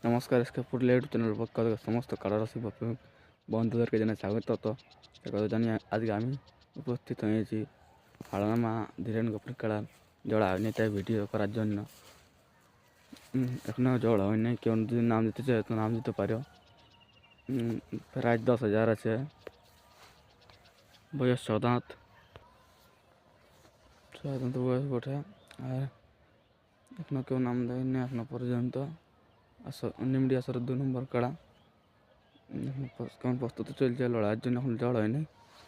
নমস্কার, SK food late channel পক্ষ থেকে সমস্ত কারারসী বন্ধুদেরকে জানাই স্বাগত। তো কথা জানি আজকে আমি উপস্থিত হয়েছি হাড়ানামা ধীরেন গোপীর খেলার জোড়া হয়নি, তাই ভিডিও করার জন্য। এখনও জোড়া হয়নি, কেউ যদি নাম দিতে চায় তো নাম দিতে পারো। প্রাইজ 10,000 আছে, বয়স 6 দাঁত বয়স ওঠে। আর এখনও কেউ নাম দেয়নি এখনো পর্যন্ত। নিমডি আসর 2 নম্বর কাড়া কেমন প্রস্তুতি চলছে লড়াইয়ের জন্য, এখন জড় হয়নি।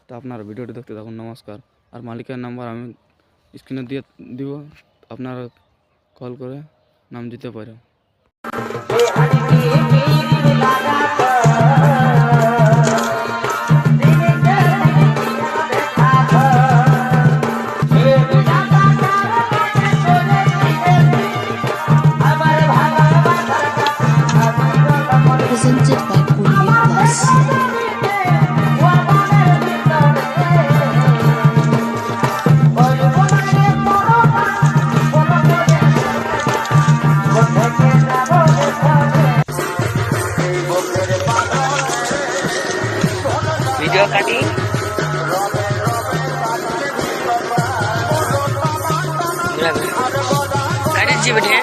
তো আপনারা ভিডিওটি দেখতে থাকুন। নমস্কার। আর মালিকের নাম্বার আমি স্ক্রিনে দিয়ে দিব, আপনারা কল করে নাম দিতে পারেন। Presented by Purvia Plus. Video কাটি কাটিছি বেটে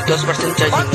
%10 চার্জিং।